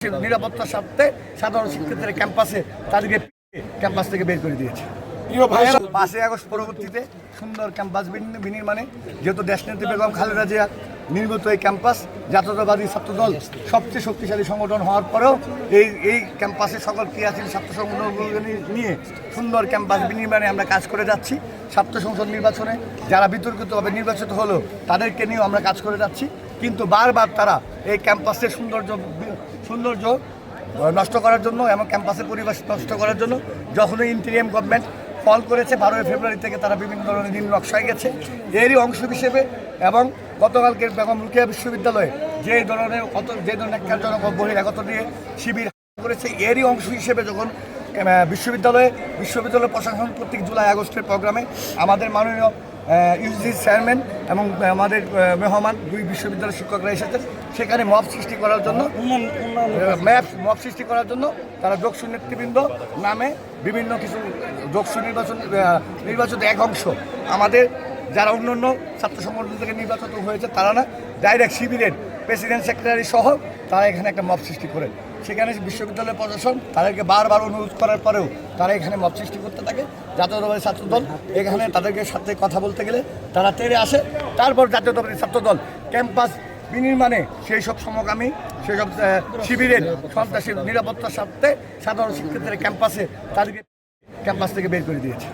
নিরাপত্তার স্বার্থে সাধারণ শিক্ষার্থীরা তাদেরকে ক্যাম্পাস থেকে বের করে দিয়েছে। 5 আগস্ট পরবর্তীতে সুন্দর ক্যাম্পাস বিনির্মাণে যেহেতু দেশনেত্রী বেগম খালেদা জিয়া নির্মিত এই ক্যাম্পাস জাতীয়তাবাদী ছাত্রদল সবচেয়ে শক্তিশালী সংগঠন হওয়ার পরেও এই ক্যাম্পাসে সকল ক্রিয়াশীল ছাত্র সংগঠনগুলোকে নিয়ে সুন্দর ক্যাম্পাস বিনির্মাণে আমরা কাজ করে যাচ্ছি। ছাত্র সংসদ নির্বাচনে যারা বিতর্কিতভাবে নির্বাচিত হলো তাদেরকে নিয়েও আমরা কাজ করে যাচ্ছি, কিন্তু বারবার তারা এই ক্যাম্পাসের সৌন্দর্য নষ্ট করার জন্য এবং ক্যাম্পাসের পরিবেশ নষ্ট করার জন্য যখনই ইন্টিরিয়াম গভর্নমেন্ট ফল করেছে 12 ফেব্রুয়ারি থেকে তারা বিভিন্ন ধরনের নীল নকশায় গেছে। এরই অংশ হিসেবে এবং গতকালকে বেগম রোকেয়া বিশ্ববিদ্যালয়ে যে ধরনের ন্যাক্কারজনক বহিরাগত দিয়ে শিবির করেছে, এরই অংশ হিসেবে যখন বিশ্ববিদ্যালয় প্রশাসন কর্তৃক জুলাই আগস্টের প্রোগ্রামে আমাদের মাননীয় ইউজিসি চেয়ারম্যান এবং আমাদের মেহমান 2 বিশ্ববিদ্যালয়ের শিক্ষকরা এসেছেন, সেখানে মব সৃষ্টি করার জন্য তারা যোগসু নেতৃবৃন্দ নামে বিভিন্ন কিছু যোগসু নির্বাচিত এক অংশ আমাদের যারা অন্য ছাত্র সংগঠন থেকে নির্বাচিত হয়েছে তারা না, ডাইরেক্ট শিবিরের প্রেসিডেন্ট সেক্রেটারি সহ তারা এখানে একটা মব সৃষ্টি করেন। সেখানে বিশ্ববিদ্যালয় প্রশাসন তাদেরকে বারবার অনুরোধ করার পরেও তারা এখানে মব সৃষ্টি করতে থাকে। জাতীয়তাবাদী ছাত্রদল এখানে তাদেরকে সাথে কথা বলতে গেলে তারা তেড়ে আসে। তারপর জাতীয়তাবাদী ছাত্রদল ক্যাম্পাস বিনির্মাণে সেই সব সমকামী সেসব শিবিরের সন্ত্রাসী নিরাপত্তার স্বার্থে সাধারণ শিক্ষার্থীরা তাদেরকে ক্যাম্পাস থেকে বের করে দিয়েছে।